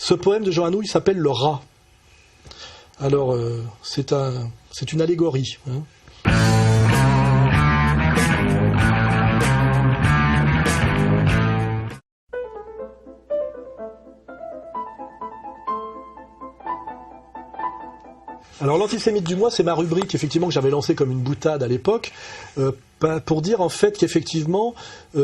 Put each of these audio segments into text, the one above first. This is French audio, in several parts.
Ce poème de Jean Anouilh s'appelle Le Rat. Alors, c'est une allégorie. Hein. Alors l'antisémite du mois, c'est ma rubrique effectivement que j'avais lancée comme une boutade à l'époque, pour dire en fait qu'effectivement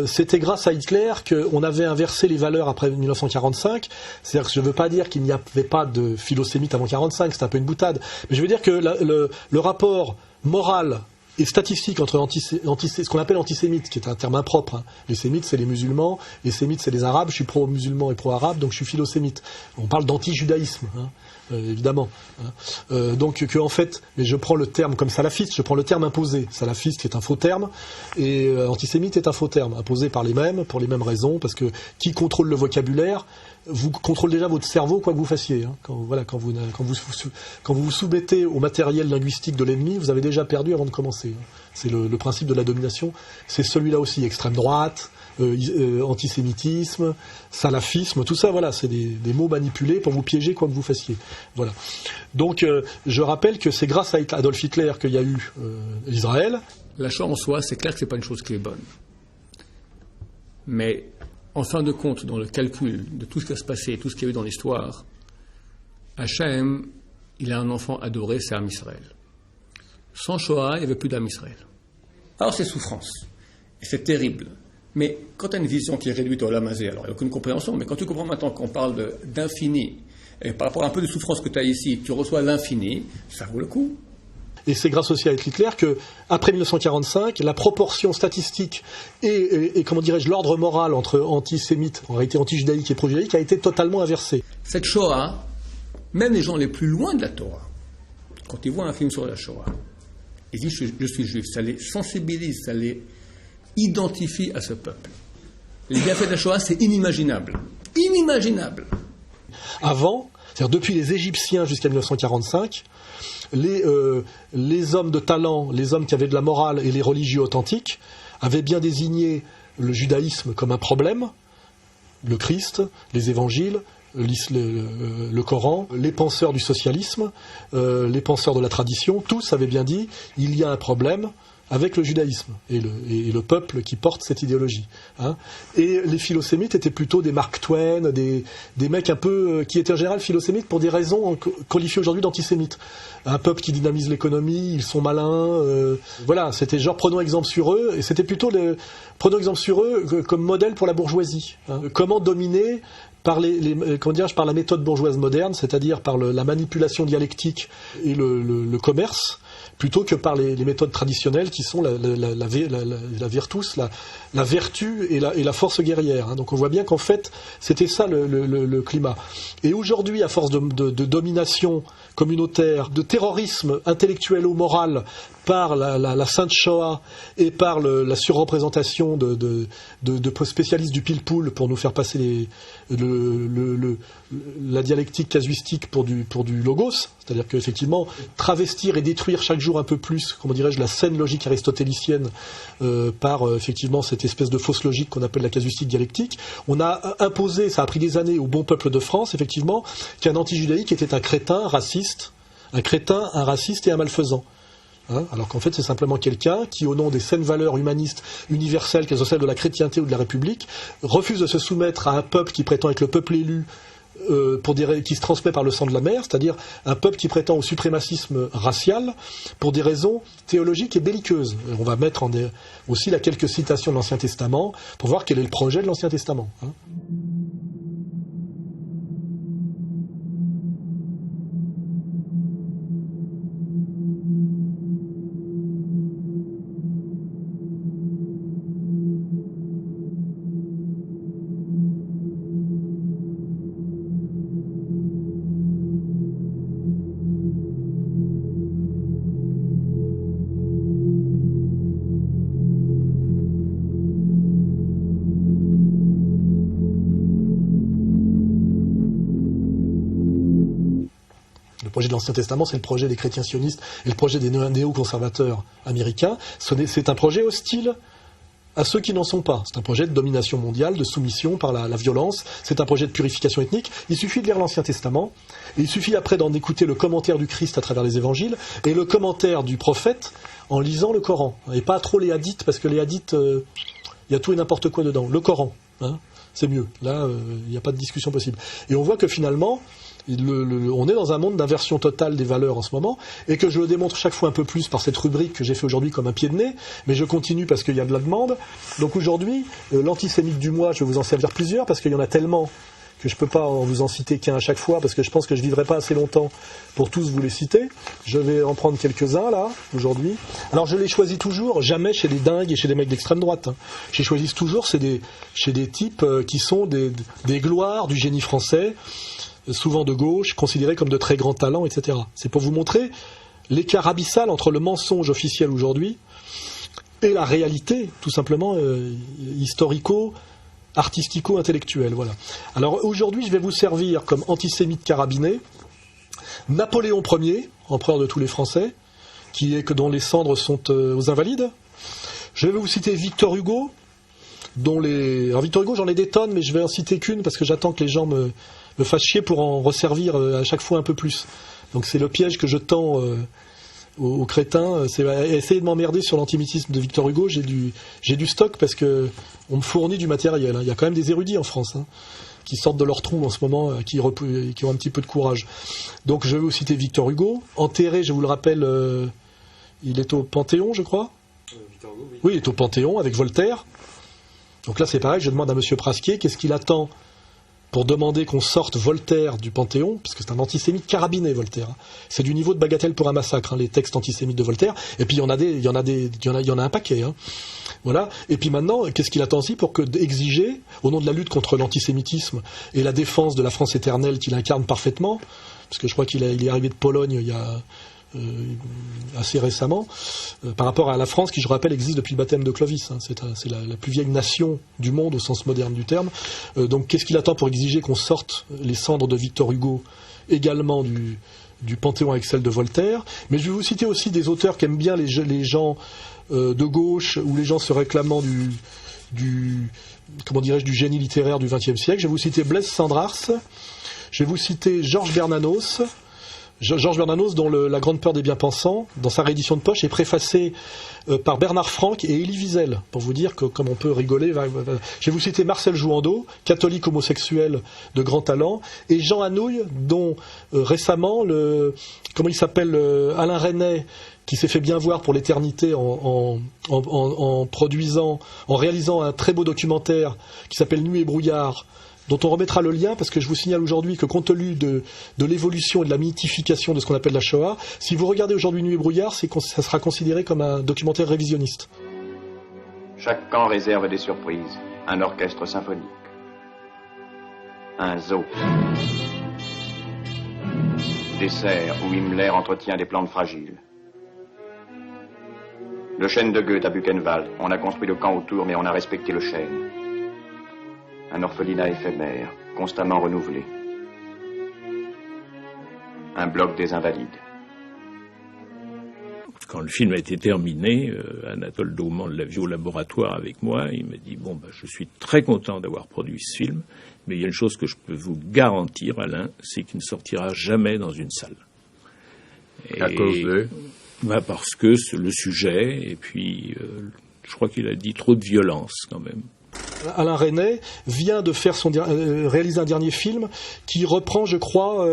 c'était grâce à Hitler qu'on avait inversé les valeurs après 1945. C'est-à-dire que je ne veux pas dire qu'il n'y avait pas de philosémites avant 1945, c'est un peu une boutade, mais je veux dire que le rapport moral et statistique entre ce qu'on appelle antisémite, qui est un terme impropre. Hein. Les sémites, c'est les musulmans, les sémites, c'est les arabes. Je suis pro-musulman et pro-arabe, donc je suis philosémite. On parle d'anti-judaïsme, hein, évidemment. Hein. Donc, en fait, mais je prends le terme comme salafiste, je prends le terme imposé. Salafiste, qui est un faux terme, et antisémite est un faux terme, imposé par les mêmes, pour les mêmes raisons, parce que qui contrôle le vocabulaire vous contrôle déjà votre cerveau, quoi que vous fassiez. Hein. Quand vous vous soumettez au matériel linguistique de l'ennemi, vous avez déjà perdu avant de commencer. Hein. C'est le principe de la domination. C'est celui-là aussi, extrême droite, antisémitisme, salafisme, tout ça, voilà, c'est des mots manipulés pour vous piéger, quoi que vous fassiez. Voilà. Donc, je rappelle que c'est grâce à Adolf Hitler qu'il y a eu Israël. La Shoah en soi, c'est clair que c'est pas une chose qui est bonne. Mais en fin de compte, dans le calcul de tout ce qui va se passer, tout ce qu'il y a eu dans l'histoire, Hachem, il a un enfant adoré, c'est Am Israël. Sans Shoah, il n'y avait plus d'Am Israël. Alors c'est souffrance, et c'est terrible. Mais quand tu as une vision qui est réduite au lamazé, alors il n'y a aucune compréhension, mais quand tu comprends maintenant qu'on parle d'infini, et par rapport à un peu de souffrance que tu as ici, tu reçois l'infini, ça vaut le coup. Et c'est grâce aussi à Hitler que, après 1945, la proportion statistique et comment dirais-je, l'ordre moral entre antisémites, en réalité anti-judaïque et pro-judaïque, a été totalement inversé. Cette Shoah, même les gens les plus loin de la Torah, quand ils voient un film sur la Shoah, ils disent je suis juif, ça les sensibilise, ça les identifie à ce peuple. Les bienfaits de la Shoah, c'est inimaginable. Inimaginable. Avant, c'est-à-dire depuis les Égyptiens jusqu'à 1945, les hommes de talent, les hommes qui avaient de la morale et les religieux authentiques avaient bien désigné le judaïsme comme un problème, le Christ, les évangiles, le Coran, les penseurs du socialisme, les penseurs de la tradition, tous avaient bien dit il y a un problème avec le judaïsme et le peuple qui porte cette idéologie. Hein. Et les philosémites étaient plutôt des Mark Twain, des mecs un peu qui étaient en général philosémites pour des raisons qualifiées aujourd'hui d'antisémites. Un peuple qui dynamise l'économie, ils sont malins. Voilà, c'était genre prenons exemple sur eux, et c'était plutôt prenons exemple sur eux comme modèle pour la bourgeoisie. Hein. Comment dominer par par la méthode bourgeoise moderne, c'est-à-dire par la manipulation dialectique et le commerce, plutôt que par les méthodes traditionnelles qui sont la virtus, la vertu et la force guerrière. Hein. Donc on voit bien qu'en fait, c'était ça le climat. Et aujourd'hui, à force de domination communautaire, de terrorisme intellectuel ou moral par la Sainte Shoah et par la surreprésentation de spécialistes du pile-poule pour nous faire passer la dialectique casuistique pour du logos, c'est-à-dire qu'effectivement, travestir et détruire chaque jour un peu plus, comment dirais-je, la saine logique aristotélicienne par effectivement cette espèce de fausse logique qu'on appelle la casuistique dialectique, on a imposé, ça a pris des années au bon peuple de France, effectivement, qu'un anti-judaïque était un crétin, un raciste et un malfaisant. Hein, alors qu'en fait c'est simplement quelqu'un qui, au nom des saines valeurs humanistes universelles, qu'elles soient celles de la chrétienté ou de la République, refuse de se soumettre à un peuple qui prétend être le peuple élu, qui se transmet par le sang de la mère, c'est-à-dire un peuple qui prétend au suprémacisme racial pour des raisons théologiques et belliqueuses. On va mettre aussi là quelques citations de l'Ancien Testament pour voir quel est le projet de l'Ancien Testament. Hein. Le projet de l'Ancien Testament, c'est le projet des chrétiens sionistes et le projet des néo-conservateurs américains. C'est un projet hostile à ceux qui n'en sont pas. C'est un projet de domination mondiale, de soumission par la violence, c'est un projet de purification ethnique. Il suffit de lire l'Ancien Testament, et il suffit après d'en écouter le commentaire du Christ à travers les évangiles, et le commentaire du prophète en lisant le Coran. Et pas trop les hadiths, parce que les hadiths, il y a tout et n'importe quoi dedans. Le Coran, hein, c'est mieux. Là, il n'y a pas de discussion possible. Et on voit que finalement, on est dans un monde d'inversion totale des valeurs en ce moment, et que je le démontre chaque fois un peu plus par cette rubrique que j'ai fait aujourd'hui comme un pied de nez, mais je continue parce qu'il y a de la demande. Donc aujourd'hui, l'antisémite du mois, je vais vous en servir plusieurs, parce qu'il y en a tellement que je ne peux pas vous en citer qu'un à chaque fois, parce que je pense que je ne vivrai pas assez longtemps pour tous vous les citer. Je vais en prendre quelques-uns, là, aujourd'hui. Alors je les choisis toujours, jamais chez des dingues et chez des mecs d'extrême droite. Hein. Je les choisis toujours chez des types qui sont des gloires du génie français, souvent de gauche, considérés comme de très grands talents, etc. C'est pour vous montrer l'écart abyssal entre le mensonge officiel aujourd'hui et la réalité, tout simplement, artistico-intellectuelle. Voilà. Alors aujourd'hui, je vais vous servir comme antisémite carabiné Napoléon Ier, empereur de tous les Français, dont les cendres sont aux Invalides. Je vais vous citer Victor Hugo, alors Victor Hugo, j'en ai des tonnes, mais je vais en citer qu'une parce que j'attends que les gens me fassent chier pour en resservir à chaque fois un peu plus. Donc c'est le piège que je tends aux crétins, c'est essayer de m'emmerder sur l'antisémitisme de Victor Hugo. J'ai du stock parce que on me fournit du matériel. Hein. Il y a quand même des érudits en France qui sortent de leur trou en ce moment, qui ont un petit peu de courage. Donc je vais vous citer Victor Hugo. Enterré, je vous le rappelle, il est au Panthéon, je crois. Victor Hugo, oui. Oui, il est au Panthéon avec Voltaire. Donc là c'est pareil, je demande à M. Prasquier qu'est-ce qu'il attend pour demander qu'on sorte Voltaire du Panthéon, parce que c'est un antisémite carabiné, Voltaire. C'est du niveau de bagatelle pour un massacre, les textes antisémites de Voltaire. Et puis il y en a un paquet. Voilà. Et puis maintenant, qu'est-ce qu'il attend aussi pour exiger, au nom de la lutte contre l'antisémitisme et la défense de la France éternelle qu'il incarne parfaitement, parce que je crois qu'il est arrivé de Pologne il y a assez récemment, par rapport à la France qui, je rappelle, existe depuis le baptême de Clovis. C'est la plus vieille nation du monde au sens moderne du terme. Donc qu'est-ce qu'il attend pour exiger qu'on sorte les cendres de Victor Hugo également du Panthéon avec celles de Voltaire? Mais je vais vous citer aussi des auteurs qui aiment bien les gens de gauche, ou les gens se réclamant du génie littéraire du XXe siècle. Je vais vous citer Blaise Cendrars, je vais vous citer Georges Bernanos, dont La Grande Peur des Bien-Pensants, dans sa réédition de poche, est préfacé par Bernard Franck et Elie Wiesel, pour vous dire que comme on peut rigoler. Je vais vous citer Marcel Jouandeau, catholique homosexuel de grand talent, et Jean Anouilh, dont récemment, Alain Resnais, qui s'est fait bien voir pour l'éternité en réalisant un très beau documentaire qui s'appelle Nuit et brouillard, dont on remettra le lien, parce que je vous signale aujourd'hui que compte tenu de l'évolution et de la mythification de ce qu'on appelle la Shoah, si vous regardez aujourd'hui Nuit et brouillard, ça sera considéré comme un documentaire révisionniste. Chaque camp réserve des surprises, un orchestre symphonique, un zoo, des serres où Himmler entretient des plantes fragiles. Le chêne de Goethe à Buchenwald, on a construit le camp autour, mais on a respecté le chêne. Un orphelinat éphémère, constamment renouvelé. Un bloc des Invalides. Quand le film a été terminé, Anatole Dauman l'a vu au laboratoire avec moi. Il m'a dit je suis très content d'avoir produit ce film, mais il y a une chose que je peux vous garantir, Alain, c'est qu'il ne sortira jamais dans une salle. À cause de parce que c'est le sujet, et puis je crois qu'il a dit trop de violence quand même. Alain Resnais vient de faire réaliser un dernier film qui reprend, je crois,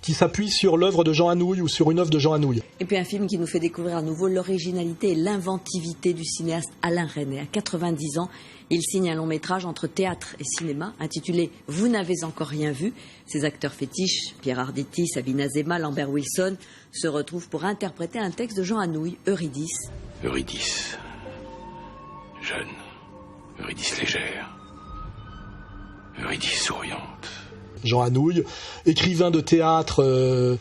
qui s'appuie sur l'œuvre de Jean Anouilh ou sur une œuvre de Jean Anouilh. Et puis un film qui nous fait découvrir à nouveau l'originalité et l'inventivité du cinéaste Alain Resnais. À 90 ans, il signe un long métrage entre théâtre et cinéma intitulé « Vous n'avez encore rien vu ». Ses acteurs fétiches, Pierre Arditi, Sabine Azéma, Lambert Wilson, se retrouvent pour interpréter un texte de Jean Anouilh, Eurydice. Eurydice, jeune, Eurydice légère, Eurydice souriante. Jean Anouilh, écrivain de théâtre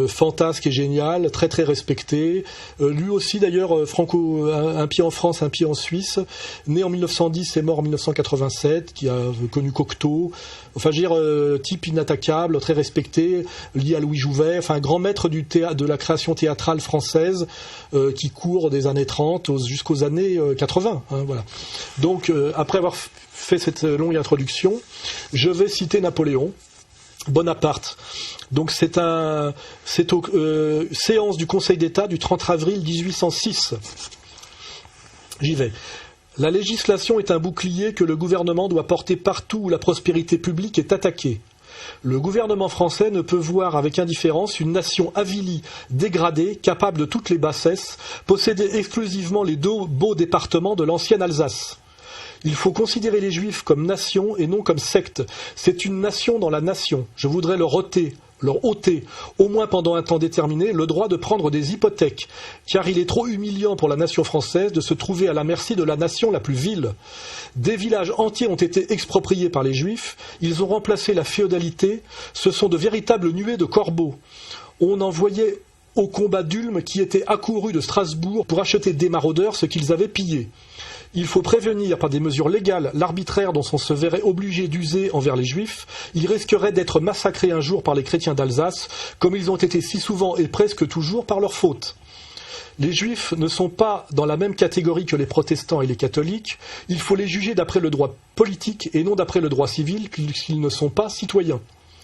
fantasque et génial, très très respecté. Lui aussi d'ailleurs, un pied en France, un pied en Suisse, né en 1910 et mort en 1987, qui a connu Cocteau. Enfin, je veux dire, type inattaquable, très respecté, lié à Louis Jouvet, enfin un grand maître de la création théâtrale française qui court des années 30 jusqu'aux années 80. Voilà. Donc, après avoir fait cette longue introduction, je vais citer Napoléon Bonaparte. Donc c'est aux séance du Conseil d'État du 30 avril 1806. J'y vais. La législation est un bouclier que le gouvernement doit porter partout où la prospérité publique est attaquée. Le gouvernement français ne peut voir avec indifférence une nation avilie, dégradée, capable de toutes les bassesses, posséder exclusivement les deux beaux départements de l'ancienne Alsace. Il faut considérer les Juifs comme nation et non comme secte. C'est une nation dans la nation. Je voudrais leur ôter, au moins pendant un temps déterminé, le droit de prendre des hypothèques, car il est trop humiliant pour la nation française de se trouver à la merci de la nation la plus vile. Des villages entiers ont été expropriés par les Juifs, ils ont remplacé la féodalité, ce sont de véritables nuées de corbeaux. On envoyait au combat d'Ulm qui étaient accourus de Strasbourg pour acheter des maraudeurs ce qu'ils avaient pillé. Il faut prévenir par des mesures légales l'arbitraire dont on se verrait obligé d'user envers les Juifs. Ils risqueraient d'être massacrés un jour par les chrétiens d'Alsace, comme ils ont été si souvent et presque toujours par leur faute. Les Juifs ne sont pas dans la même catégorie que les protestants et les catholiques. Il faut les juger d'après le droit politique et non d'après le droit civil, puisqu'ils ne sont pas citoyens.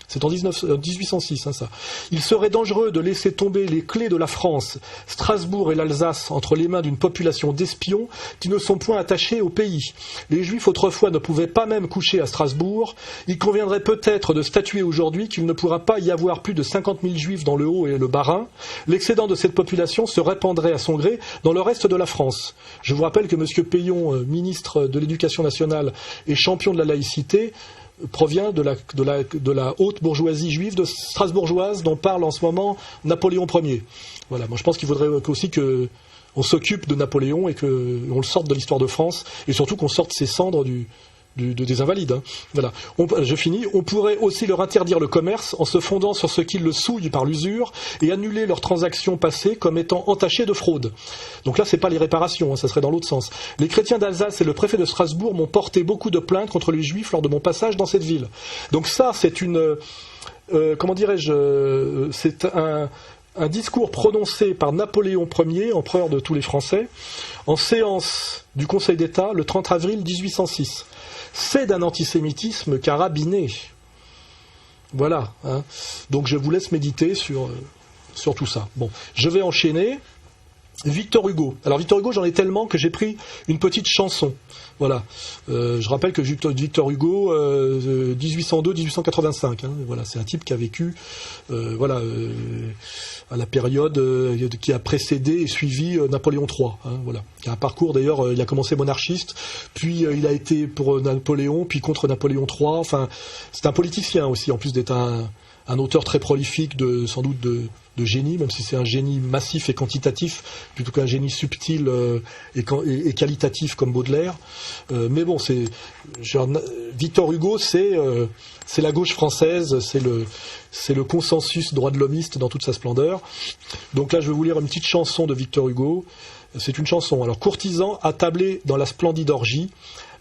C'est en 1806, ça. Il serait dangereux de laisser tomber les clés de la France, Strasbourg et l'Alsace, entre les mains d'une population d'espions qui ne sont point attachés au pays. Les Juifs autrefois ne pouvaient pas même coucher à Strasbourg. Il conviendrait peut-être de statuer aujourd'hui qu'il ne pourra pas y avoir plus de 50 000 Juifs dans le Haut et le Bas-Rhin. L'excédent de cette population se répandrait à son gré dans le reste de la France. Je vous rappelle que M. Payon, ministre de l'Éducation nationale et champion de la laïcité, provient de la haute bourgeoisie juive de strasbourgeoise dont parle en ce moment Napoléon Ier. Voilà, moi je pense qu'il faudrait aussi qu'on s'occupe de Napoléon et qu'on le sorte de l'histoire de France et surtout qu'on sorte ses cendres des invalides. Voilà. Je finis. On pourrait aussi leur interdire le commerce en se fondant sur ce qu'ils le souillent par l'usure et annuler leurs transactions passées comme étant entachées de fraude. Donc là, c'est pas les réparations, ça serait dans l'autre sens. Les chrétiens d'Alsace et le préfet de Strasbourg m'ont porté beaucoup de plaintes contre les Juifs lors de mon passage dans cette ville. Donc ça, c'est c'est un discours prononcé par Napoléon Ier, empereur de tous les Français, en séance du Conseil d'État le 30 avril 1806. C'est d'un antisémitisme carabiné. Voilà. Donc je vous laisse méditer sur tout ça. Bon, je vais enchaîner. Victor Hugo. Alors Victor Hugo, j'en ai tellement que j'ai pris une petite chanson. Voilà. Je rappelle que Victor Hugo, 1802-1885. Voilà, c'est un type qui a vécu, à la période qui a précédé et suivi Napoléon III. Voilà. Qui a un parcours d'ailleurs. Il a commencé monarchiste, puis il a été pour Napoléon, puis contre Napoléon III. Enfin, c'est un politicien aussi, en plus d'être un auteur très prolifique, sans doute de génie, même si c'est un génie massif et quantitatif, plutôt qu'un génie subtil et qualitatif comme Baudelaire. Mais bon, Victor Hugo, c'est la gauche française, c'est le consensus droit de l'homiste dans toute sa splendeur. Donc là, je vais vous lire une petite chanson de Victor Hugo. C'est une chanson. Alors, courtisan, attablé dans la splendide orgie,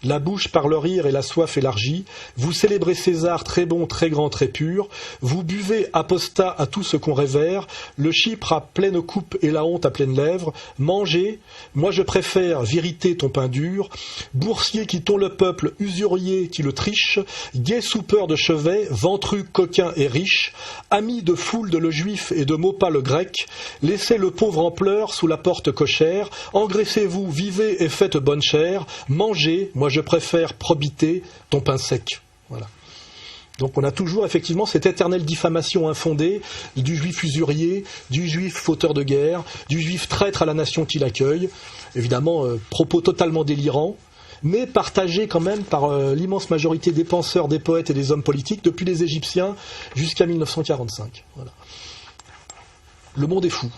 la bouche par le rire et la soif élargie, vous célébrez César très bon, très grand, très pur, vous buvez apostat à tout ce qu'on révère, le chypre à pleine coupe et la honte à pleines lèvres, mangez, moi je préfère vérité ton pain dur, boursier qui tond le peuple, usurier qui le triche, gai soupeur de chevet, ventru, coquin et riche, ami de foule de le juif et de Maupas le grec, laissez le pauvre en pleurs sous la porte cochère, engraissez-vous, vivez et faites bonne chère, mangez, moi je préfère probité ton pain sec. Voilà. Donc on a toujours effectivement cette éternelle diffamation infondée du juif usurier, du juif fauteur de guerre, du juif traître à la nation qui l'accueille. Évidemment, propos totalement délirants, mais partagés quand même par l'immense majorité des penseurs, des poètes et des hommes politiques depuis les Égyptiens jusqu'à 1945. Voilà. Le monde est fou.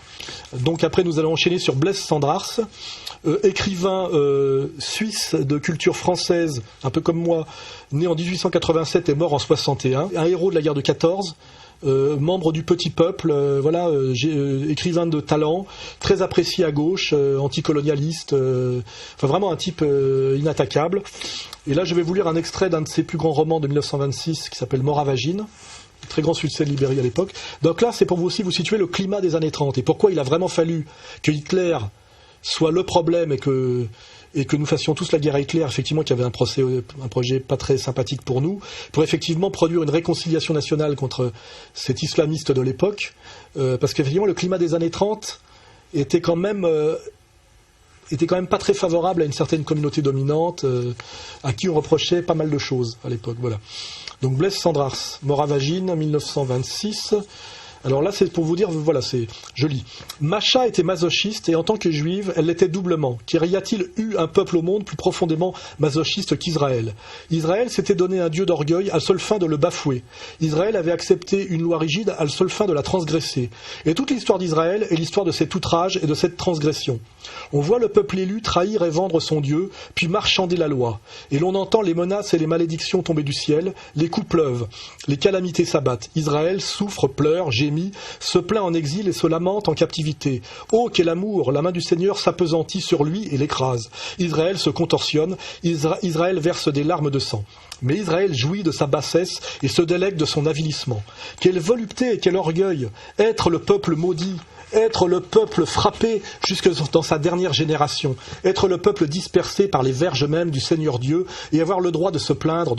Donc après, nous allons enchaîner sur Blaise Cendrars. écrivain suisse de culture française, un peu comme moi, né en 1887 et mort en 61, un héros de la guerre de 14. Membre du petit peuple, écrivain de talent, très apprécié à gauche, anticolonialiste, enfin vraiment un type inattaquable. Et là, je vais vous lire un extrait d'un de ses plus grands romans de 1926 qui s'appelle Moravagine, très grand succès de Libérie à l'époque. Donc là, c'est pour vous aussi vous situer le climat des années 30 et pourquoi il a vraiment fallu que Hitler soit le problème et que nous fassions tous la guerre à Hitler, effectivement, qui avait un projet pas très sympathique pour nous, pour effectivement produire une réconciliation nationale contre cet islamiste de l'époque, parce qu'effectivement, le climat des années 30 était quand même pas très favorable à une certaine communauté dominante, à qui on reprochait pas mal de choses à l'époque. Voilà. Donc Blaise Cendrars, Moravagine, 1926. Alors là, c'est pour vous dire, voilà, je lis. Macha était masochiste et en tant que juive, elle l'était doublement. Car y a-t-il eu un peuple au monde plus profondément masochiste qu'Israël ? Israël s'était donné un dieu d'orgueil à la seule fin de le bafouer. Israël avait accepté une loi rigide à la seule fin de la transgresser. Et toute l'histoire d'Israël est l'histoire de cet outrage et de cette transgression. On voit le peuple élu trahir et vendre son Dieu, puis marchander la loi. Et l'on entend les menaces et les malédictions tomber du ciel, les coups pleuvent, les calamités s'abattent. Israël souffre, pleure, gémit, se plaint en exil et se lamente en captivité. Oh, quel amour! La main du Seigneur s'appesantit sur lui et l'écrase. Israël se contorsionne, Israël verse des larmes de sang. Mais Israël jouit de sa bassesse et se délègue de son avilissement. Quelle volupté et quel orgueil! Être le peuple maudit, être le peuple frappé jusque dans sa dernière génération, être le peuple dispersé par les verges mêmes du Seigneur Dieu et avoir le droit de se plaindre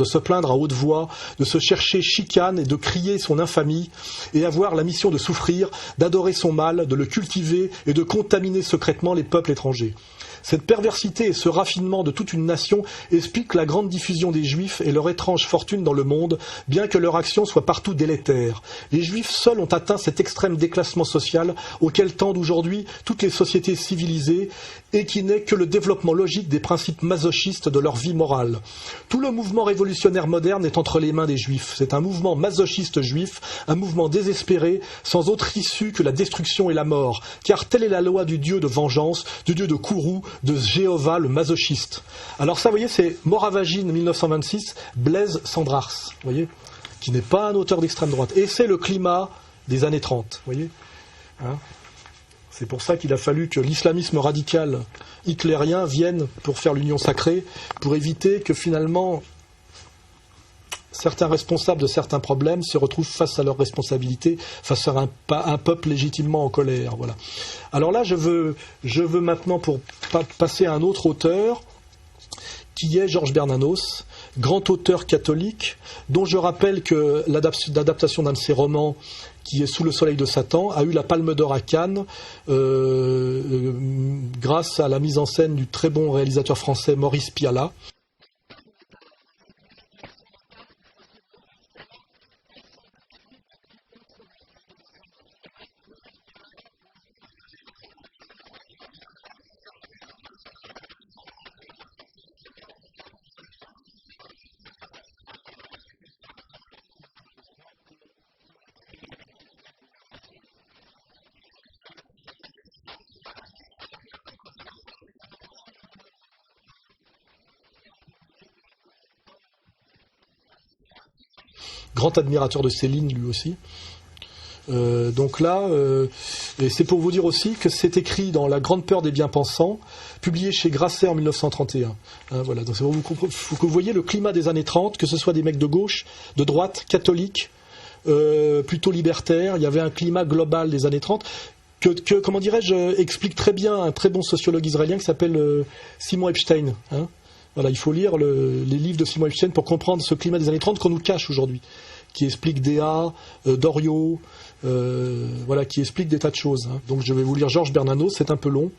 à haute voix, de se chercher chicane et de crier son infamie et avoir la mission de souffrir, d'adorer son mal, de le cultiver et de contaminer secrètement les peuples étrangers. Cette perversité et ce raffinement de toute une nation expliquent la grande diffusion des Juifs et leur étrange fortune dans le monde, bien que leur action soit partout délétère. Les Juifs seuls ont atteint cet extrême déclassement social auquel tendent aujourd'hui toutes les sociétés civilisées et qui n'est que le développement logique des principes masochistes de leur vie morale. Tout le mouvement révolutionnaire moderne est entre les mains des Juifs. C'est un mouvement masochiste juif, un mouvement désespéré, sans autre issue que la destruction et la mort, car telle est la loi du Dieu de vengeance, du Dieu de Kourou, de Jéhovah le masochiste. Alors ça, vous voyez, c'est Moravagine 1926, Blaise Cendrars, vous voyez, qui n'est pas un auteur d'extrême droite. Et c'est le climat des années 30, vous voyez. Hein, c'est pour ça qu'il a fallu que l'islamisme radical hitlérien vienne pour faire l'union sacrée, pour éviter que finalement certains responsables de certains problèmes se retrouvent face à leurs responsabilités, face à un peuple légitimement en colère. Voilà. Alors là, je veux maintenant passer à un autre auteur, qui est Georges Bernanos, grand auteur catholique, dont je rappelle que l'adaptation d'un de ses romans, qui est Sous le soleil de Satan, a eu la Palme d'Or à Cannes, grâce à la mise en scène du très bon réalisateur français Maurice Pialat. Grand admirateur de Céline, lui aussi. Donc là, et c'est pour vous dire aussi que c'est écrit dans La Grande Peur des Bien-Pensants, publié chez Grasset en 1931. Hein, voilà. Donc faut que vous voyez le climat des années 30, que ce soit des mecs de gauche, de droite, catholiques, plutôt libertaires. Il y avait un climat global des années 30 que comment dirais-je, explique très bien un très bon sociologue israélien qui s'appelle Simon Epstein. Hein. Voilà, il faut lire les livres de Simon Epstein pour comprendre ce climat des années 30 qu'on nous cache aujourd'hui, qui explique Déa, Doriot, voilà, qui explique des tas de choses. Hein. Donc je vais vous lire Georges Bernanos, c'est un peu long.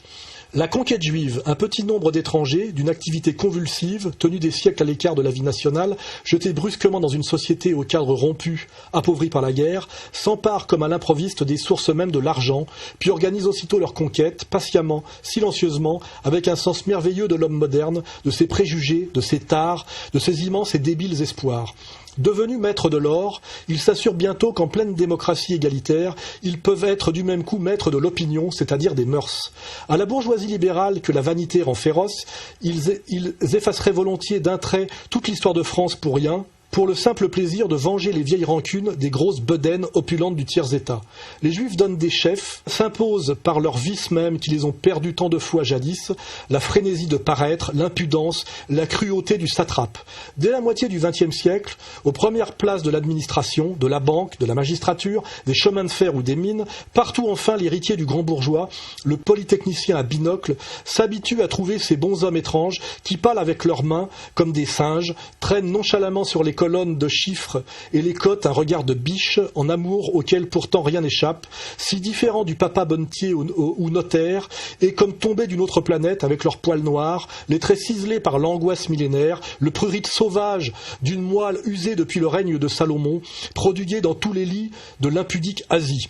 La conquête juive, un petit nombre d'étrangers, d'une activité convulsive, tenus des siècles à l'écart de la vie nationale, jetés brusquement dans une société au cadre rompu, appauvrie par la guerre, s'emparent comme à l'improviste des sources mêmes de l'argent, puis organisent aussitôt leur conquête, patiemment, silencieusement, avec un sens merveilleux de l'homme moderne, de ses préjugés, de ses tares, de ses immenses et débiles espoirs. Devenus maîtres de l'or, ils s'assurent bientôt qu'en pleine démocratie égalitaire, ils peuvent être du même coup maîtres de l'opinion, c'est-à-dire des mœurs. À la bourgeoisie libérale que la vanité rend féroce, ils effaceraient volontiers d'un trait toute l'histoire de France pour rien, pour le simple plaisir de venger les vieilles rancunes des grosses bedaines opulentes du tiers-état. Les Juifs donnent des chefs, s'imposent par leurs vices même qui les ont perdus tant de fois jadis, la frénésie de paraître, l'impudence, la cruauté du satrape. Dès la moitié du XXe siècle, aux premières places de l'administration, de la banque, de la magistrature, des chemins de fer ou des mines, partout enfin l'héritier du grand bourgeois, le polytechnicien à binocle, s'habitue à trouver ces bons hommes étranges qui parlent avec leurs mains comme des singes, traînent nonchalamment sur les colonnes de chiffres et les cotes un regard de biche en amour auquel pourtant rien n'échappe, si différents du papa bonnetier ou notaire, et comme tombés d'une autre planète avec leurs poils noirs, les traits ciselés par l'angoisse millénaire, le prurit sauvage d'une moelle usée depuis le règne de Salomon, prodigué dans tous les lits de l'impudique Asie.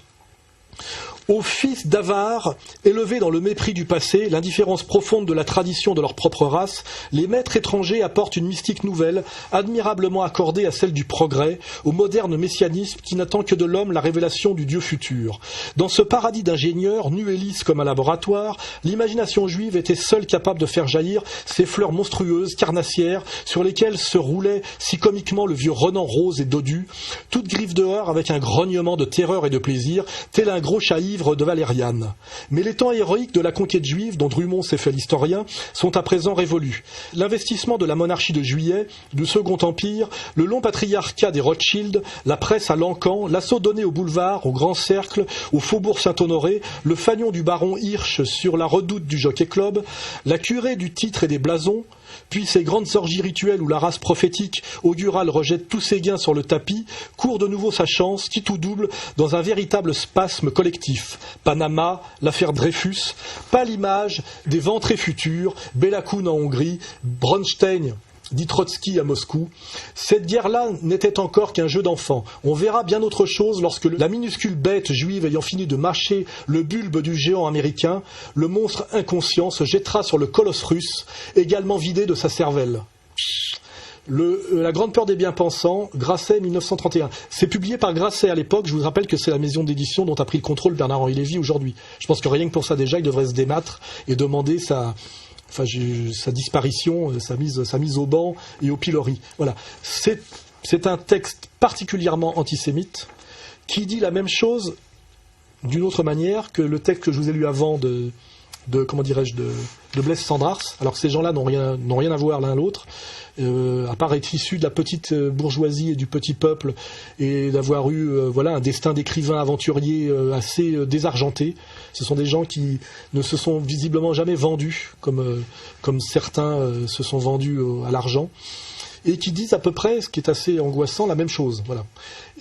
Aux fils d'avares, élevés dans le mépris du passé, l'indifférence profonde de la tradition de leur propre race, les maîtres étrangers apportent une mystique nouvelle, admirablement accordée à celle du progrès, au moderne messianisme qui n'attend que de l'homme la révélation du Dieu futur. Dans ce paradis d'ingénieurs, nus et lisses comme un laboratoire, l'imagination juive était seule capable de faire jaillir ces fleurs monstrueuses, carnassières, sur lesquelles se roulait si comiquement le vieux Renan rose et dodu, toutes griffes dehors avec un grognement de terreur et de plaisir, tel un gros chat ivre de Valériane. Mais les temps héroïques de la conquête juive, dont Drummond s'est fait l'historien, sont à présent révolus. L'investissement de la monarchie de Juillet, du Second Empire, le long patriarcat des Rothschild, la presse à l'encan, l'assaut donné au boulevard, au Grand Cercle, au Faubourg Saint-Honoré, le fanion du baron Hirsch sur la redoute du Jockey Club, la curée du titre et des blasons, puis ces grandes orgies rituelles où la race prophétique augurale rejette tous ses gains sur le tapis, court de nouveau sa chance, qui tout double, dans un véritable spasme collectif. Panama, l'affaire Dreyfus, pas l'image des ventrées futures, Bela Kun en Hongrie, Bronstein, dit Trotsky à Moscou. Cette guerre-là n'était encore qu'un jeu d'enfant. On verra bien autre chose lorsque la minuscule bête juive ayant fini de mâcher le bulbe du géant américain, le monstre inconscient se jettera sur le colosse russe, également vidé de sa cervelle. La grande peur des bien-pensants, Grasset, 1931. C'est publié par Grasset à l'époque. Je vous rappelle que c'est la maison d'édition dont a pris le contrôle Bernard-Henri Lévy aujourd'hui. Je pense que rien que pour ça déjà, il devrait se débattre et demander sa disparition, sa mise au banc et au pilori. Voilà. C'est un texte particulièrement antisémite qui dit la même chose d'une autre manière que le texte que je vous ai lu avant de Blaise Cendrars, alors que ces gens-là n'ont rien à voir l'un l'autre, à part être issus de la petite bourgeoisie et du petit peuple et d'avoir eu un destin d'écrivain aventurier assez désargenté. Ce sont des gens qui ne se sont visiblement jamais vendus comme certains se sont vendus à l'argent, et qui disent à peu près, ce qui est assez angoissant, la même chose. Voilà.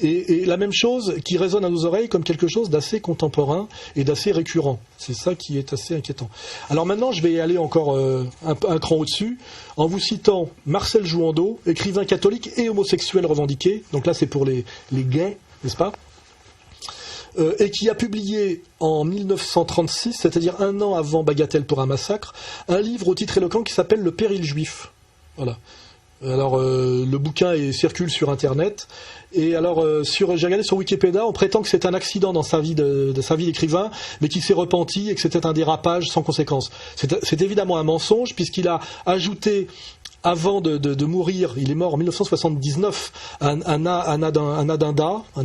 Et la même chose qui résonne à nos oreilles comme quelque chose d'assez contemporain et d'assez récurrent. C'est ça qui est assez inquiétant. Alors maintenant, je vais aller encore un cran au-dessus, en vous citant Marcel Jouandeau, écrivain catholique et homosexuel revendiqué. Donc là, c'est pour les gays, n'est-ce pas ? Et qui a publié en 1936, c'est-à-dire un an avant Bagatelle pour un massacre, un livre au titre éloquent qui s'appelle Le Péril juif. Voilà. Alors le bouquin circule sur Internet, et alors j'ai regardé sur Wikipédia, on prétend que c'est un accident dans sa vie d'écrivain, mais qu'il s'est repenti et que c'était un dérapage sans conséquence. C'est évidemment un mensonge, puisqu'il a ajouté, avant de mourir, il est mort en 1979, un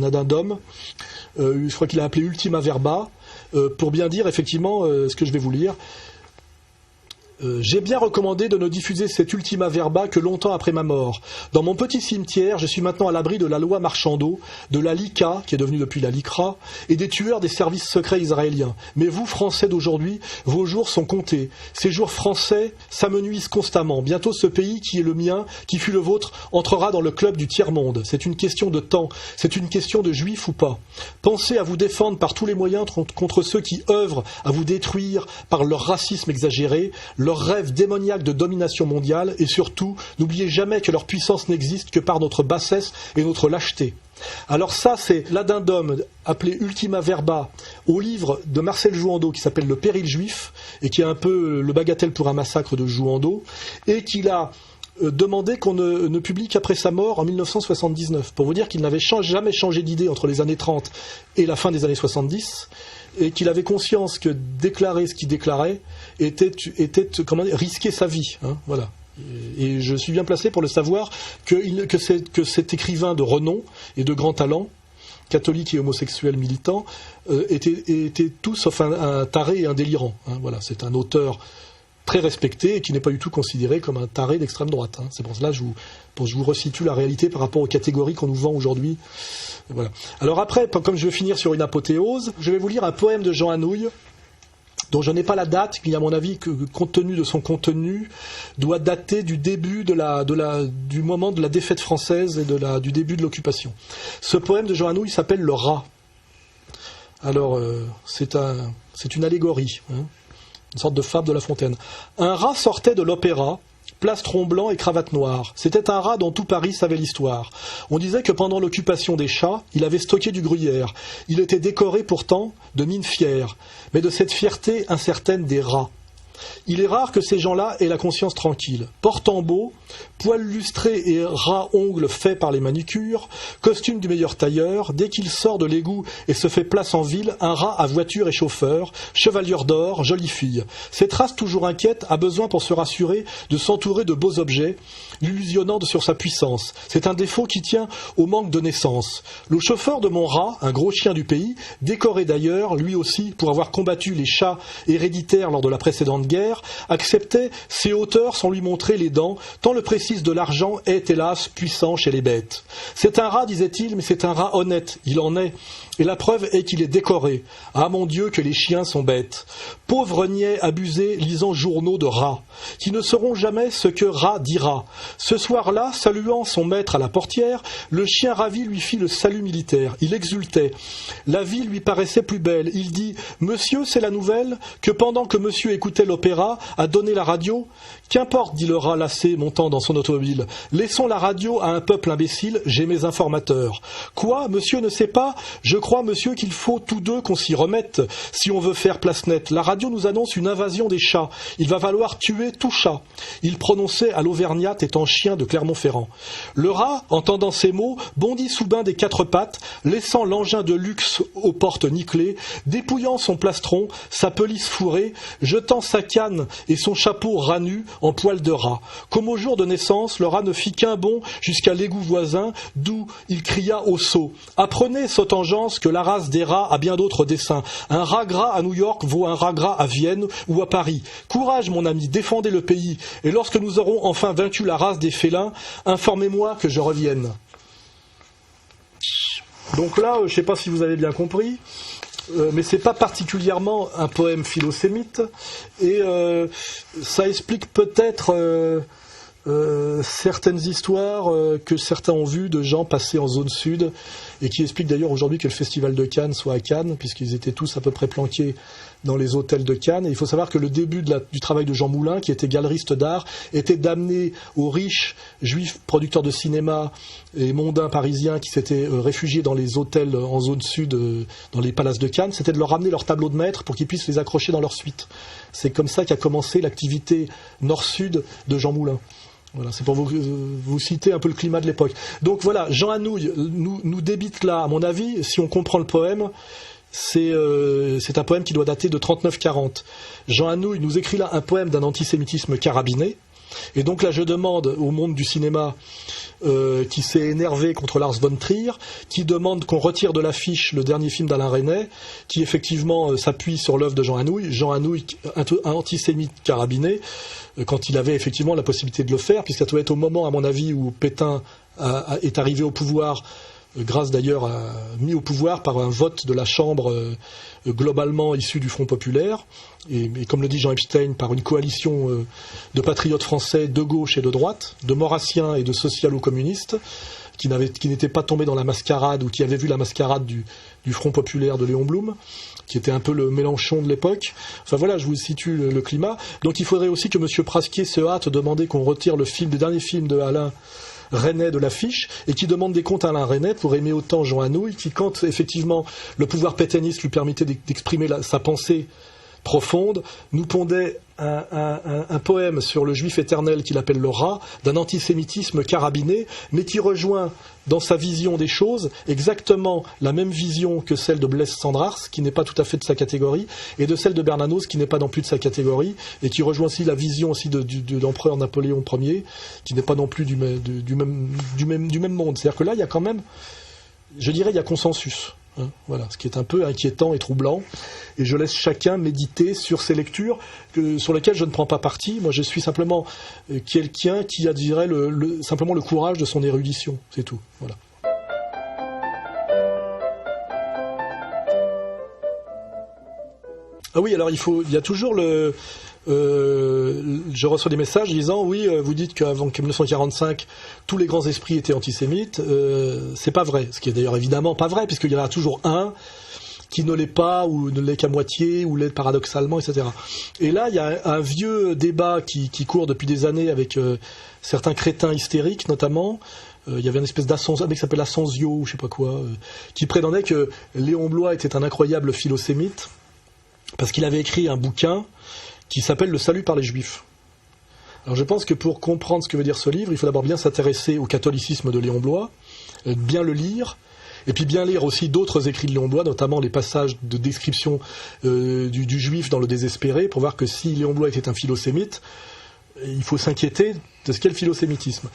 addendum, je crois qu'il a appelé Ultima Verba, pour bien dire effectivement ce que je vais vous lire. J'ai bien recommandé de ne diffuser cet ultima verba que longtemps après ma mort. Dans mon petit cimetière, je suis maintenant à l'abri de la loi Marchandeau, de la LICA, qui est devenue depuis la LICRA, et des tueurs des services secrets israéliens. Mais vous, Français d'aujourd'hui, vos jours sont comptés. Ces jours français s'amenuisent constamment. Bientôt ce pays qui est le mien, qui fut le vôtre, entrera dans le club du tiers-monde. C'est une question de temps, c'est une question de juifs ou pas. Pensez à vous défendre par tous les moyens contre ceux qui œuvrent à vous détruire par leur racisme exagéré, leur rêve démoniaque de domination mondiale, et surtout, n'oubliez jamais que leur puissance n'existe que par notre bassesse et notre lâcheté. Alors ça, c'est l'addendum appelé Ultima Verba au livre de Marcel Jouandeau qui s'appelle Le Péril juif, et qui est un peu le Bagatelle pour un massacre de Jouandeau, et qu'il a demandait qu'on ne publie qu'après sa mort en 1979, pour vous dire qu'il n'avait jamais changé d'idée entre les années 30 et la fin des années 70, et qu'il avait conscience que déclarer ce qu'il déclarait était risquer sa vie. Hein, voilà. Et je suis bien placé pour le savoir que cet écrivain de renom et de grand talent, catholique et homosexuel militant, était tout sauf un taré et un délirant. Hein, voilà. C'est un auteur très respecté et qui n'est pas du tout considéré comme un taré d'extrême droite. Hein. C'est pour cela que je vous resitue la réalité par rapport aux catégories qu'on nous vend aujourd'hui. Voilà. Alors après, comme je vais finir sur une apothéose, je vais vous lire un poème de Jean Anouilh, dont je n'ai pas la date, qui à mon avis, compte tenu de son contenu, doit dater du début du moment de la défaite française et du début de l'occupation. Ce poème de Jean Anouilh s'appelle Le Rat. Alors, c'est une allégorie, hein, une sorte de fable de La Fontaine. Un rat sortait de l'opéra, plastron blanc et cravate noire. C'était un rat dont tout Paris savait l'histoire. On disait que pendant l'occupation des chats, il avait stocké du gruyère. Il était décoré pourtant de mine fière, mais de cette fierté incertaine des rats. Il est rare que ces gens-là aient la conscience tranquille. Portant beau, poils lustrés et ras ongles faits par les manucures, costume du meilleur tailleur, dès qu'il sort de l'égout et se fait place en ville, un rat à voiture et chauffeur, chevalière d'or, jolie fille. Cette race toujours inquiète a besoin pour se rassurer de s'entourer de beaux objets, l'illusionnant sur sa puissance. C'est un défaut qui tient au manque de naissance. Le chauffeur de mon rat, un gros chien du pays, décoré d'ailleurs, lui aussi, pour avoir combattu les chats héréditaires lors de la précédente guerre, acceptait ses hauteurs sans lui montrer les dents, tant le précise de l'argent est, hélas, puissant chez les bêtes. C'est un rat, disait-il, mais c'est un rat honnête, il en est. Et la preuve est qu'il est décoré. Ah mon Dieu, que les chiens sont bêtes. Pauvres niais abusés lisant journaux de rats, qui ne sauront jamais ce que rat dira. Ce soir-là, saluant son maître à la portière, le chien ravi lui fit le salut militaire. Il exultait. La vie lui paraissait plus belle. Il dit « Monsieur, c'est la nouvelle que pendant que monsieur écoutait l'opéra, a donné la radio ?» « Qu'importe, dit le rat lassé, montant dans son automobile. Laissons la radio à un peuple imbécile, j'ai mes informateurs. Quoi, monsieur ne sait pas? Je crois, monsieur, qu'il faut tous deux qu'on s'y remette, si on veut faire place nette. La radio nous annonce une invasion des chats. Il va falloir tuer tout chat. Il prononçait à l'Auvergnate étant chien de Clermont-Ferrand. Le rat, entendant ces mots, bondit soudain des quatre pattes, laissant l'engin de luxe aux portes nickelées, dépouillant son plastron, sa pelisse fourrée, jetant sa canne et son chapeau ras nu en poil de rat. Comme au jour de naissance, le rat ne fit qu'un bond jusqu'à l'égout voisin, d'où il cria au sot. Apprenez, sotte engeance, que la race des rats a bien d'autres desseins. Un rat gras à New York vaut un rat gras à Vienne ou à Paris. Courage, mon ami, défendez le pays. Et lorsque nous aurons enfin vaincu la race des félins, informez-moi que je revienne. Donc là, je ne sais pas si vous avez bien compris, mais c'est pas particulièrement un poème philosémite, et ça explique peut-être certaines histoires que certains ont vues de gens passés en zone sud, et qui expliquent d'ailleurs aujourd'hui que le festival de Cannes soit à Cannes, puisqu'ils étaient tous à peu près planqués dans les hôtels de Cannes. Et il faut savoir que le début du travail de Jean Moulin, qui était galeriste d'art, était d'amener aux riches juifs producteurs de cinéma et mondains parisiens qui s'étaient réfugiés dans les hôtels en zone sud, dans les palaces de Cannes, c'était de leur ramener leurs tableaux de maître pour qu'ils puissent les accrocher dans leur suite. C'est comme ça qu'a commencé l'activité nord-sud de Jean Moulin. Voilà, c'est pour vous citer un peu le climat de l'époque. Donc voilà, Jean Anouilh nous débite là, à mon avis, si on comprend le poème, c'est un poème qui doit dater de 39-40. Jean Anouilh nous écrit là un poème d'un antisémitisme carabiné. Et donc là, je demande au monde du cinéma qui s'est énervé contre Lars von Trier, qui demande qu'on retire de l'affiche le dernier film d'Alain Resnais, qui effectivement s'appuie sur l'œuvre de Jean Anouilh. Jean Anouilh, un antisémite carabiné, quand il avait effectivement la possibilité de le faire, puisque ça doit être au moment, à mon avis, où Pétain est arrivé au pouvoir, grâce d'ailleurs mis au pouvoir par un vote de la Chambre globalement issu du Front populaire, et comme le dit Jean Epstein, par une coalition de patriotes français de gauche et de droite, de maurassiens et de socialo-communistes, qui n'étaient pas tombés dans la mascarade, ou qui avaient vu la mascarade du Front populaire de Léon Blum, qui était un peu le Mélenchon de l'époque. Enfin voilà, je vous situe le climat. Donc il faudrait aussi que M. Prasquier se hâte demander qu'on retire le dernier film de Alain Resnais de l'affiche, et qui demande des comptes à Alain Resnais pour aimer autant Jean Anouilh, qui, quand effectivement le pouvoir pétainiste lui permettait d'exprimer sa pensée profonde, nous pondait un poème sur le juif éternel qu'il appelle le rat, d'un antisémitisme carabiné, mais qui rejoint dans sa vision des choses exactement la même vision que celle de Blaise Cendrars, qui n'est pas tout à fait de sa catégorie, et de celle de Bernanos, qui n'est pas non plus de sa catégorie, et qui rejoint aussi la vision aussi de l'empereur Napoléon Ier, qui n'est pas non plus du même monde. C'est-à-dire que là, il y a quand même, je dirais, il y a consensus. Hein, voilà, ce qui est un peu inquiétant et troublant, et je laisse chacun méditer sur ces lectures sur lesquelles je ne prends pas parti. Moi, je suis simplement quelqu'un qui a, je dirais, simplement le courage de son érudition, c'est tout. Voilà. Ah oui, alors il y a toujours je reçois des messages disant oui, vous dites qu'avant 1945 tous les grands esprits étaient antisémites. C'est pas vrai, ce qui est d'ailleurs évidemment pas vrai, puisqu'il y en a toujours un qui ne l'est pas, ou ne l'est qu'à moitié, ou l'est paradoxalement, etc. Et là, il y a un vieux débat qui court depuis des années avec certains crétins hystériques, notamment. Il y avait une espèce un mec qui s'appelle Asensio, ou je sais pas quoi, qui prétendait que Léon Bloy était un incroyable philosémite, parce qu'il avait écrit un bouquin qui s'appelle « Le salut par les Juifs ». Alors je pense que pour comprendre ce que veut dire ce livre, il faut d'abord bien s'intéresser au catholicisme de Léon Bloy, bien le lire, et puis bien lire aussi d'autres écrits de Léon Bloy, notamment les passages de description du juif dans le désespéré, pour voir que si Léon Bloy était un philosémite, il faut s'inquiéter de ce qu'est le philosémitisme.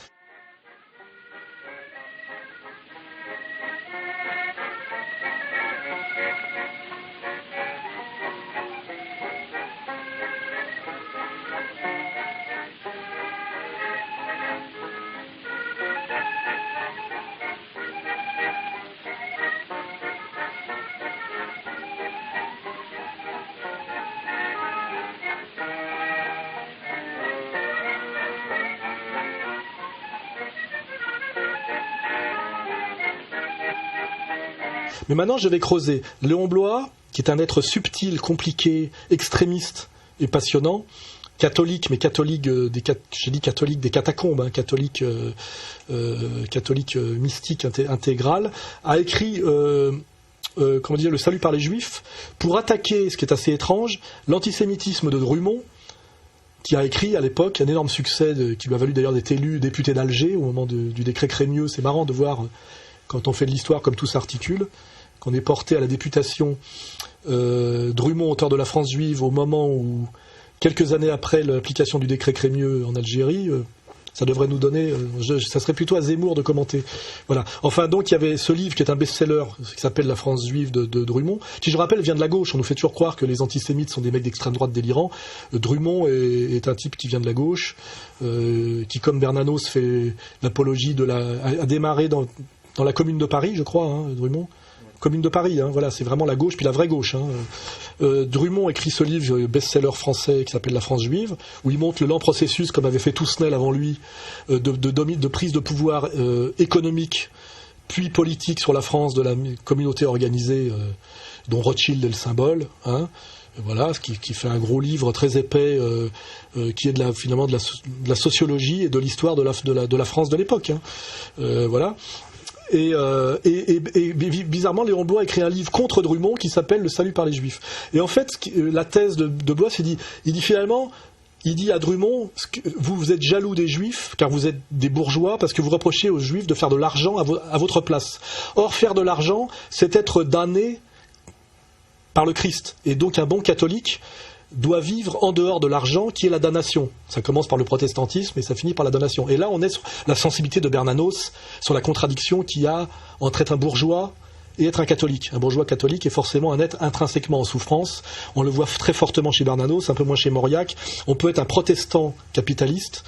Mais maintenant, je vais creuser. Léon Bloy, qui est un être subtil, compliqué, extrémiste et passionnant, catholique, mais catholique des catacombes, hein, catholique mystique intégral, a écrit le salut par les Juifs pour attaquer, ce qui est assez étrange, l'antisémitisme de Drummond, qui a écrit à l'époque un énorme succès qui lui a valu d'ailleurs d'être élu député d'Alger au moment du décret Crémieux. C'est marrant de voir, quand on fait de l'histoire, comme tout s'articule, qu'on est porté à la députation Drummond, auteur de La France juive, au moment où, quelques années après l'application du décret Crémieux en Algérie, ça devrait nous donner, ça serait plutôt à Zemmour de commenter. Voilà. Enfin, donc, il y avait ce livre qui est un best-seller, qui s'appelle La France juive de Drummond, qui, je rappelle, vient de la gauche. On nous fait toujours croire que les antisémites sont des mecs d'extrême droite délirants. Drummond est un type qui vient de la gauche, qui, comme Bernanos, fait l'apologie a démarré dans la Commune de Paris, je crois, hein, Drummond. Commune de Paris, hein, voilà, c'est vraiment la gauche, puis la vraie gauche. Hein. Drummond écrit ce livre best-seller français qui s'appelle La France juive, où il montre le lent processus, comme avait fait Toussenel avant lui, de prise de pouvoir économique, puis politique sur la France de la communauté organisée, dont Rothschild est le symbole. Hein. Voilà, ce qui fait un gros livre très épais, qui est finalement de la sociologie et de l'histoire de la France de l'époque. Hein. Voilà. Et bizarrement, Léon Bloy a écrit un livre contre Drummond qui s'appelle Le salut par les Juifs. Et en fait, la thèse de Bloy, il dit finalement, il dit à Drummond, vous êtes jaloux des Juifs, car vous êtes des bourgeois, parce que vous reprochez aux Juifs de faire de l'argent à votre place. Or, faire de l'argent, c'est être damné par le Christ. Et donc, un bon catholique doit vivre en dehors de l'argent, qui est la damnation. Ça commence par le protestantisme et ça finit par la damnation. Et là, on est sur la sensibilité de Bernanos, sur la contradiction qu'il y a entre être un bourgeois et être un catholique. Un bourgeois catholique est forcément un être intrinsèquement en souffrance. On le voit très fortement chez Bernanos, un peu moins chez Mauriac. On peut être un protestant capitaliste,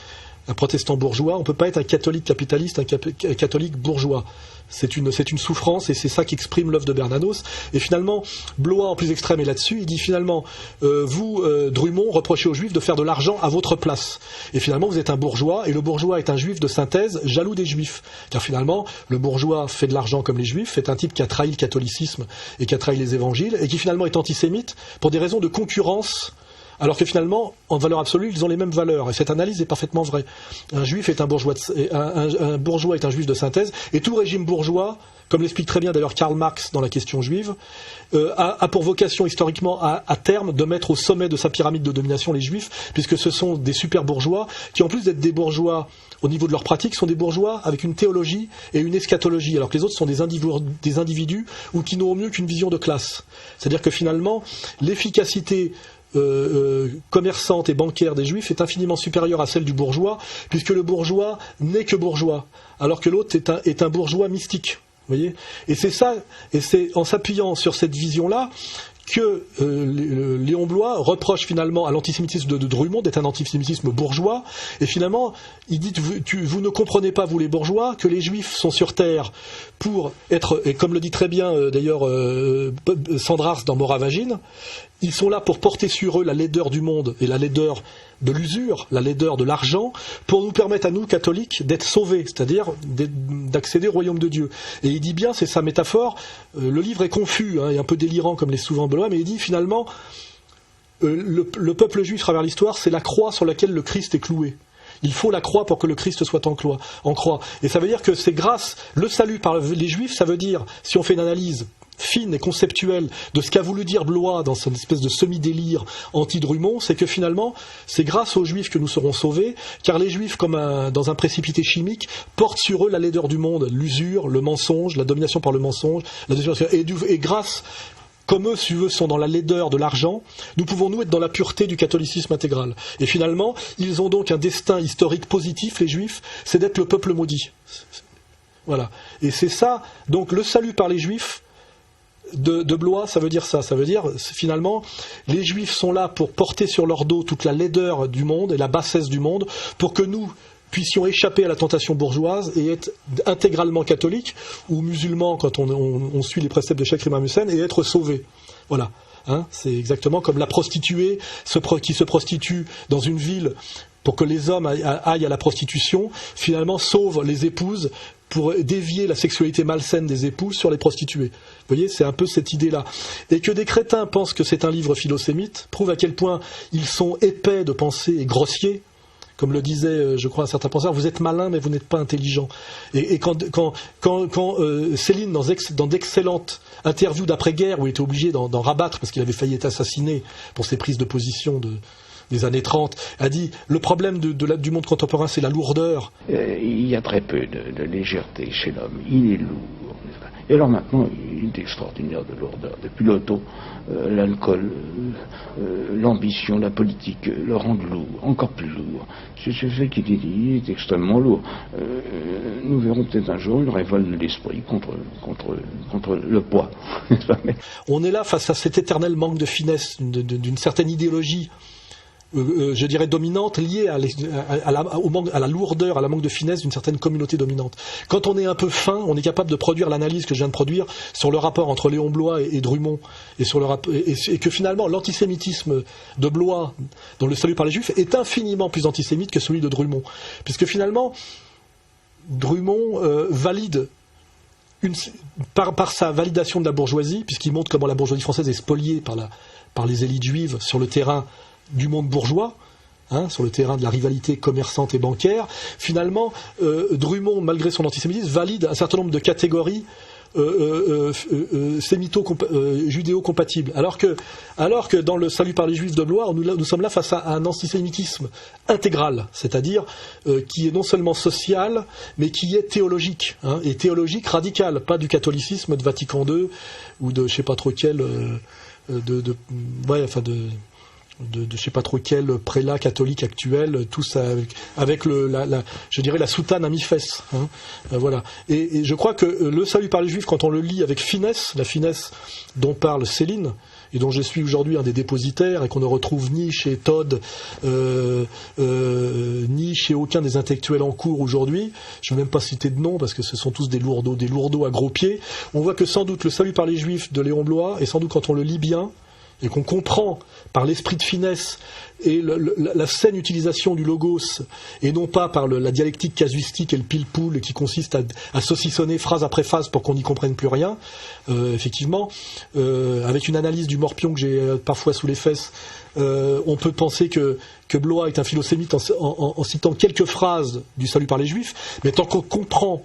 un protestant bourgeois. On ne peut pas être un catholique capitaliste, un catholique bourgeois. C'est une souffrance, et c'est ça qu'exprime l'œuvre de Bernanos. Et finalement, Bloy, en plus extrême, est là-dessus. Il dit finalement, vous, Drummond, reprochez aux Juifs de faire de l'argent à votre place. Et finalement, vous êtes un bourgeois, et le bourgeois est un juif de synthèse, jaloux des Juifs. Car finalement, le bourgeois fait de l'argent comme les Juifs, est un type qui a trahi le catholicisme et qui a trahi les évangiles, et qui finalement est antisémite pour des raisons de concurrence alors que finalement, en valeur absolue, ils ont les mêmes valeurs. Et cette analyse est parfaitement vraie. Un juif est un bourgeois, un bourgeois est un juif de synthèse, et tout régime bourgeois, comme l'explique très bien d'ailleurs Karl Marx dans La question juive, a pour vocation historiquement à terme de mettre au sommet de sa pyramide de domination les juifs, puisque ce sont des super bourgeois qui, en plus d'être des bourgeois au niveau de leur pratique, sont des bourgeois avec une théologie et une eschatologie, alors que les autres sont des individus ou qui n'ont au mieux qu'une vision de classe. C'est-à-dire que finalement, l'efficacité commerçante et bancaire des juifs est infiniment supérieure à celle du bourgeois, puisque le bourgeois n'est que bourgeois, alors que l'autre est un bourgeois mystique. Vous voyez ? Et c'est ça, et c'est en s'appuyant sur cette vision-là que Léon Bloy reproche finalement à l'antisémitisme de Drummond d'être un antisémitisme bourgeois, et finalement il dit vous ne comprenez pas, vous les bourgeois, que les juifs sont sur terre pour être, et comme le dit très bien d'ailleurs Sandrars dans Moravagine, ils sont là pour porter sur eux la laideur du monde et la laideur de l'usure, la laideur de l'argent, pour nous permettre à nous, catholiques, d'être sauvés, c'est-à-dire d'accéder au royaume de Dieu. Et il dit bien, c'est sa métaphore, le livre est confus, et un peu délirant comme l'est souvent Bloy, mais il dit finalement, le peuple juif à travers l'histoire, c'est la croix sur laquelle le Christ est cloué. Il faut la croix pour que le Christ soit en croix. Et ça veut dire que c'est grâce, le salut par les juifs, ça veut dire, si on fait une analyse fine et conceptuelle de ce qu'a voulu dire Bloy dans cette espèce de semi-délire anti-Drummond, c'est que finalement, c'est grâce aux Juifs que nous serons sauvés, car les Juifs, comme dans un précipité chimique, portent sur eux la laideur du monde, l'usure, le mensonge, la domination par le mensonge, et grâce, comme eux, si eux, sont dans la laideur de l'argent, nous pouvons nous être dans la pureté du catholicisme intégral. Et finalement, ils ont donc un destin historique positif, les Juifs, c'est d'être le peuple maudit. Voilà. Et c'est ça, donc le salut par les Juifs, de Bloy, ça veut dire ça. Ça veut dire, finalement, les Juifs sont là pour porter sur leur dos toute la laideur du monde et la bassesse du monde, pour que nous puissions échapper à la tentation bourgeoise et être intégralement catholiques ou musulmans quand on suit les préceptes de Cheikh Imam Hussein et être sauvés. Voilà. C'est exactement comme la prostituée qui se prostitue dans une ville pour que les hommes aillent à la prostitution, finalement sauve les épouses pour dévier la sexualité malsaine des épouses sur les prostituées. Vous voyez, c'est un peu cette idée-là. Et que des crétins pensent que c'est un livre philosémite prouve à quel point ils sont épais de pensée et grossiers. Comme le disait, je crois, un certain penseur, vous êtes malin, mais vous n'êtes pas intelligent. Et quand Céline, dans d'excellentes interviews d'après-guerre, où il était obligé d'en rabattre, parce qu'il avait failli être assassiné pour ses prises de position des années 30, a dit « Le problème du monde contemporain, c'est la lourdeur. » Il y a très peu de légèreté chez l'homme. Il est lourd. Et alors maintenant, il est extraordinaire de lourdeur. Depuis l'auto, l'alcool, l'ambition, la politique le rendent lourd, encore plus lourd. C'est ce qu'il est extrêmement lourd. Nous verrons peut-être un jour une révolte de l'esprit contre le poids. On est là face à cet éternel manque de finesse, d'une certaine idéologie, je dirais dominante, liée à la lourdeur, à la manque de finesse d'une certaine communauté dominante. Quand on est un peu fin, on est capable de produire l'analyse que je viens de produire sur le rapport entre Léon Bloy et Drummond, et que finalement l'antisémitisme de Bloy, dans le salut par les Juifs, est infiniment plus antisémite que celui de Drummond, puisque finalement Drummond valide par sa validation de la bourgeoisie, puisqu'il montre comment la bourgeoisie française est spoliée par les élites juives sur le terrain du monde bourgeois, sur le terrain de la rivalité commerçante et bancaire. Finalement, Drummond, malgré son antisémitisme, valide un certain nombre de catégories judéo-compatibles. Alors que dans le salut par les Juifs de Bloy, nous sommes là face à un antisémitisme intégral, c'est-à-dire qui est non seulement social, mais qui est théologique, et théologique radical, pas du catholicisme de Vatican II ou de je sais pas trop quel de je sais pas trop quel prélat catholique actuel, tous avec je dirais la soutane à mi-fesse. Voilà. Et je crois que le salut par les Juifs, quand on le lit avec finesse, la finesse dont parle Céline, et dont je suis aujourd'hui un des dépositaires, et qu'on ne retrouve ni chez Todd, ni chez aucun des intellectuels en cours aujourd'hui, je ne vais même pas citer de nom, parce que ce sont tous des lourdeaux à gros pieds, on voit que sans doute le salut par les Juifs de Léon Bloy, et sans doute quand on le lit bien, et qu'on comprend par l'esprit de finesse et la saine utilisation du logos, et non pas par la dialectique casuistique et le pile-poule qui consiste à saucissonner phrase après phrase pour qu'on n'y comprenne plus rien, effectivement, avec une analyse du morpion que j'ai parfois sous les fesses, on peut penser que Blois est un philosémite en citant quelques phrases du Salut par les Juifs, mais tant qu'on comprend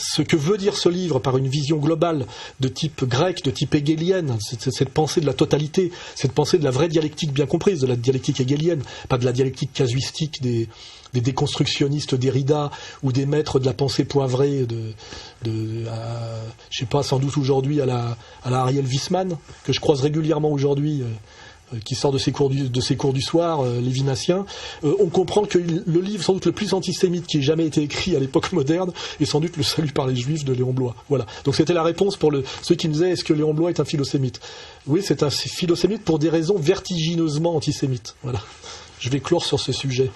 ce que veut dire ce livre par une vision globale de type grec, de type hegélienne, cette pensée de la totalité, cette pensée de la vraie dialectique bien comprise, de la dialectique hegélienne, pas de la dialectique casuistique des déconstructionnistes Derrida ou des maîtres de la pensée poivrée je sais pas, sans doute aujourd'hui à la Ariel Wiesmann, que je croise régulièrement aujourd'hui, qui sort de ses cours du soir, lévinassiens. On comprend que le livre sans doute le plus antisémite qui ait jamais été écrit à l'époque moderne est sans doute Le Salut par les Juifs de Léon Bloy. Voilà. Donc c'était la réponse pour ceux qui me disaient est-ce que Léon Bloy est un philosémite? Oui, c'est un philosémite pour des raisons vertigineusement antisémites. Voilà. Je vais clore sur ce sujet.